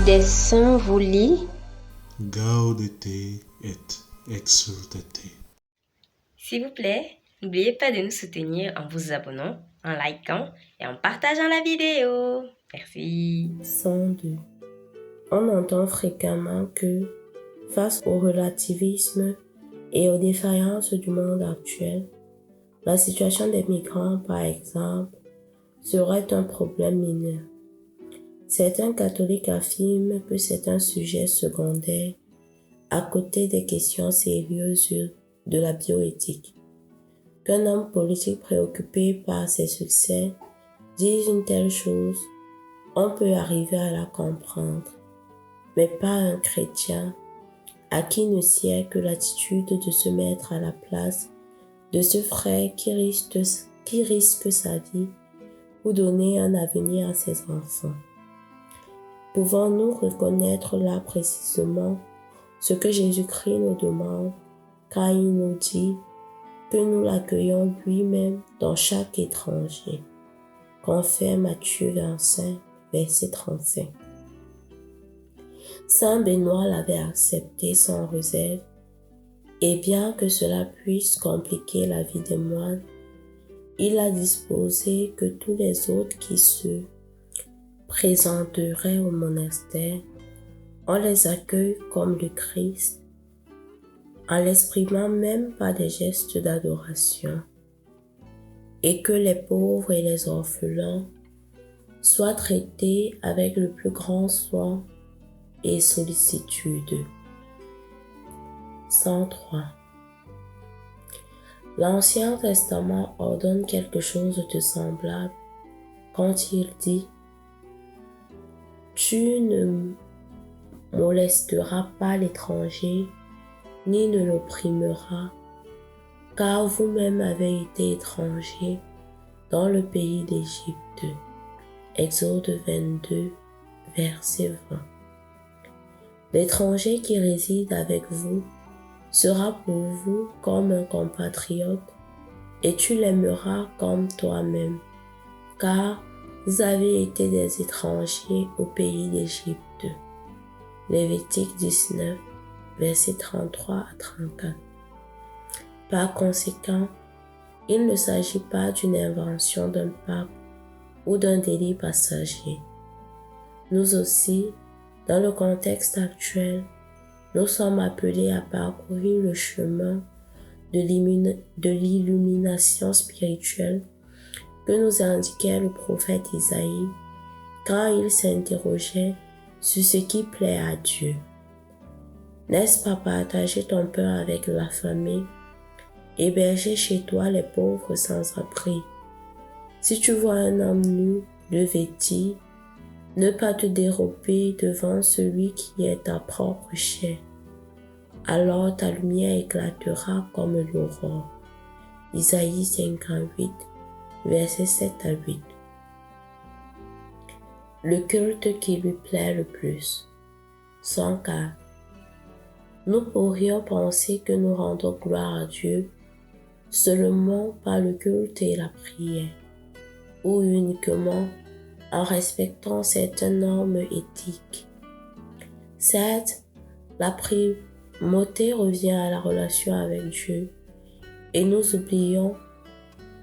des saints vous lit. Gaudete et exsultate. S'il vous plaît, n'oubliez pas de nous soutenir en vous abonnant, en likant et en partageant la vidéo. Merci. 102. On entend fréquemment que, face au relativisme et aux défaillances du monde actuel, la situation des migrants, par exemple, serait un problème mineur. Certains catholiques affirment que c'est un sujet secondaire à côté des questions sérieuses de la bioéthique. Qu'un homme politique préoccupé par ses succès dise une telle chose, on peut arriver à la comprendre, mais pas un chrétien à qui ne sied que l'attitude de se mettre à la place de ce frère qui risque sa vie pour donner un avenir à ses enfants. Pouvons-nous reconnaître là précisément ce que Jésus-Christ nous demande quand il nous dit que nous l'accueillons lui-même dans chaque étranger? Confère Matthieu 25, verset 35. Saint Benoît l'avait accepté sans réserve, et bien que cela puisse compliquer la vie des moines, il a disposé que tous les autres qui se présenteraient au monastère, on les accueille comme le Christ, en l'exprimant même par des gestes d'adoration, et que les pauvres et les orphelins soient traités avec le plus grand soin et sollicitude. 103. L'Ancien Testament ordonne quelque chose de semblable quand il dit « Tu ne molesteras pas l'étranger, ni ne l'opprimeras, car vous-même avez été étrangers dans le pays d'Égypte. » Exode 22, verset 20. L'étranger qui réside avec vous sera pour vous comme un compatriote et tu l'aimeras comme toi-même, car vous avez été des étrangers au pays d'Égypte. Lévitique 19, versets 33 à 34. Par conséquent, il ne s'agit pas d'une invention d'un pape ou d'un délit passager. Nous aussi, dans le contexte actuel, nous sommes appelés à parcourir le chemin de l'illumination spirituelle que nous indiquait le prophète Isaïe quand il s'interrogeait sur ce qui plaît à Dieu. N'est-ce pas partager ton pain avec l'affamé, héberger chez toi les pauvres sans abri? Si tu vois un homme nu, le vêtir, ne pas te dérober devant celui qui est ta propre chair. Alors ta lumière éclatera comme l'aurore. Isaïe 58, versets 7 à 8. Le culte qui lui plaît le plus. 104. Nous pourrions penser que nous rendons gloire à Dieu seulement par le culte et la prière, ou uniquement en respectant certaines normes éthiques. Certes, la primauté revient à la relation avec Dieu et nous oublions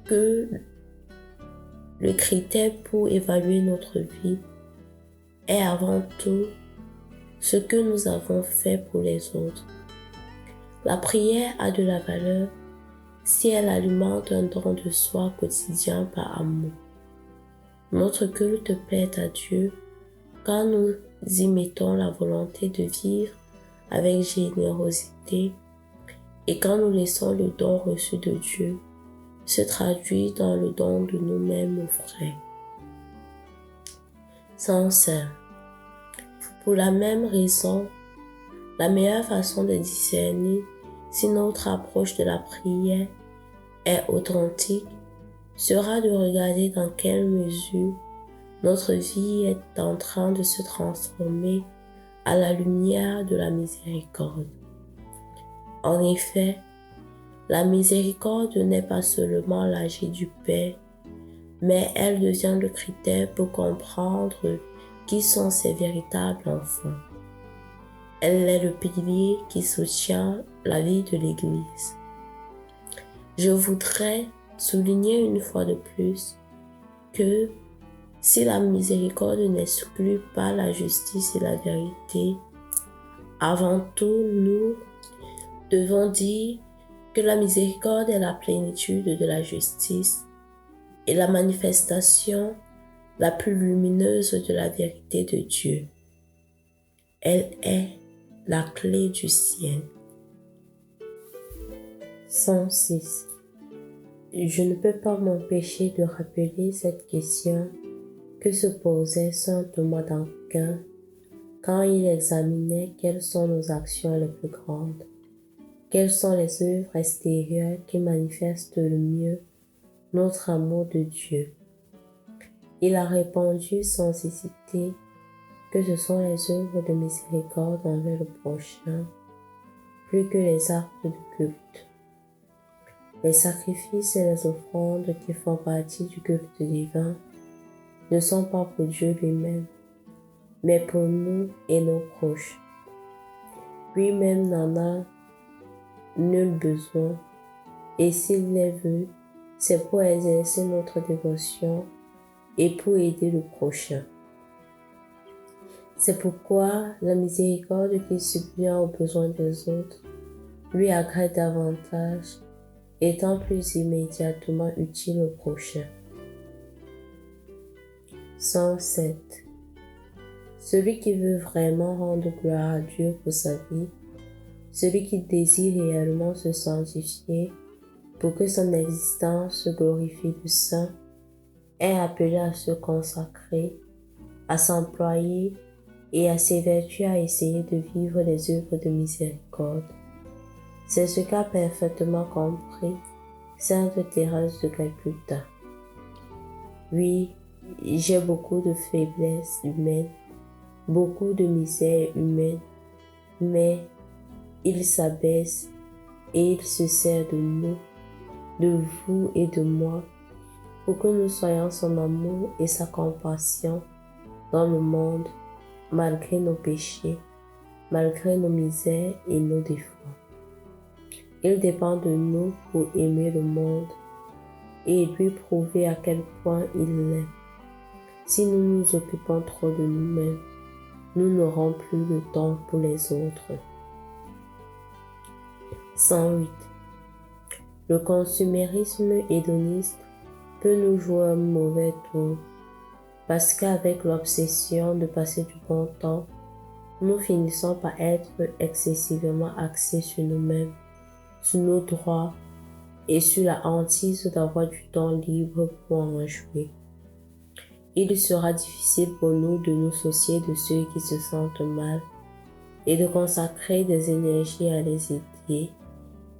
que le critère pour évaluer notre vie est avant tout ce que nous avons fait pour les autres. La prière a de la valeur si elle alimente un don de soi quotidien par amour. Notre culte plaît à Dieu quand nous y mettons la volonté de vivre avec générosité et quand nous laissons le don reçu de Dieu se traduire dans le don de nous-mêmes aux frères. 105. Pour la même raison, la meilleure façon de discerner si notre approche de la prière est authentique sera de regarder dans quelle mesure notre vie est en train de se transformer à la lumière de la miséricorde. En effet, la miséricorde n'est pas seulement l'agir du Père, mais elle devient le critère pour comprendre qui sont ses véritables enfants. Elle est le pilier qui soutient la vie de l'Église. Je voudrais souligner une fois de plus que si la miséricorde n'exclut pas la justice et la vérité, avant tout, nous devons dire que la miséricorde est la plénitude de la justice et la manifestation la plus lumineuse de la vérité de Dieu. Elle est la clé du ciel. 106. Je ne peux pas m'empêcher de rappeler cette question que se posait saint Thomas d'Aquin quand il examinait quelles sont nos actions les plus grandes, quelles sont les œuvres extérieures qui manifestent le mieux notre amour de Dieu. Il a répondu sans hésiter que ce sont les œuvres de miséricorde envers le prochain, plus que les actes de culte. Les sacrifices et les offrandes qui font partie du culte divin ne sont pas pour Dieu lui-même, mais pour nous et nos proches. Lui-même n'en a nul besoin, et s'il les veut, c'est pour exercer notre dévotion et pour aider le prochain. C'est pourquoi la miséricorde qui subvient aux besoins des autres lui agrée davantage, étant plus immédiatement utile au prochain. 107. Celui qui veut vraiment rendre gloire à Dieu pour sa vie, celui qui désire réellement se sanctifier pour que son existence glorifie le Saint, est appelé à se consacrer, à s'employer et à s'évertuer à essayer de vivre les œuvres de miséricorde. C'est ce qu'a parfaitement compris sainte Thérèse de Calcutta. Oui, j'ai beaucoup de faiblesses humaines, beaucoup de misère humaine, mais il s'abaisse et il se sert de nous, de vous et de moi, pour que nous soyons son amour et sa compassion dans le monde, malgré nos péchés, malgré nos misères et nos défauts. Il dépend de nous pour aimer le monde et lui prouver à quel point il l'est. Si nous nous occupons trop de nous-mêmes, nous n'aurons plus le temps pour les autres. 108. Le consumérisme hédoniste peut nous jouer un mauvais tour, parce qu'avec l'obsession de passer du bon temps, nous finissons par être excessivement axés sur nous-mêmes, sur nos droits et sur la hantise d'avoir du temps libre pour en jouer. Il sera difficile pour nous de nous soucier de ceux qui se sentent mal et de consacrer des énergies à les aider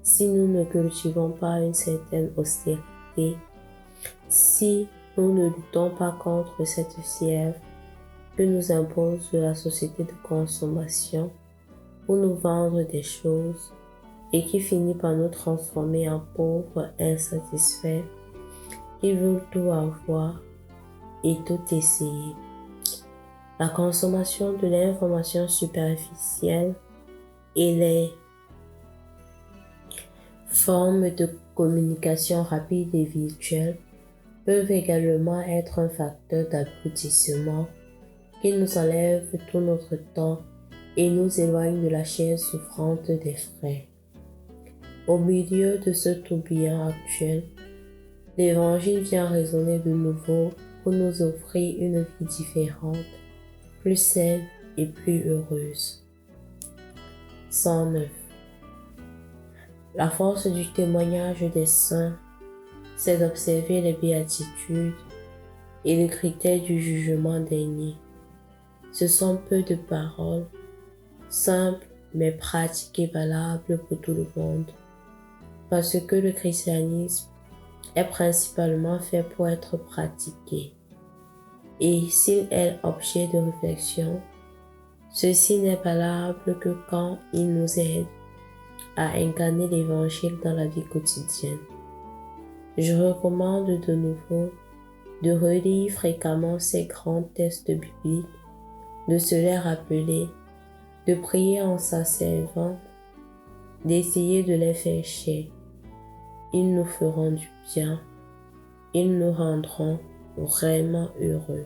si nous ne cultivons pas une certaine austérité, si nous ne luttons pas contre cette fièvre que nous impose la société de consommation pour nous vendre des choses et qui finit par nous transformer en pauvres insatisfaits qui veulent tout avoir et tout essayer. La consommation de l'information superficielle et les formes de communication rapide et virtuelle peuvent également être un facteur d'abrutissement qui nous enlève tout notre temps et nous éloigne de la chair souffrante des frères. Au milieu de ce tourbillon actuel, l'Évangile vient résonner de nouveau pour nous offrir une vie différente, plus saine et plus heureuse. 109. La force du témoignage des saints, c'est d'observer les béatitudes et les critères du jugement dernier. Ce sont peu de paroles, simples mais pratiques et valables pour tout le monde, parce que le christianisme est principalement fait pour être pratiqué. Et s'il est objet de réflexion, ceci n'est valable que quand il nous aide à incarner l'Évangile dans la vie quotidienne. Je recommande de nouveau de relire fréquemment ces grands textes bibliques de se les rappeler, de prier en sa servante, d'essayer de les faire chair. Ils nous feront du bien, ils nous rendront vraiment heureux.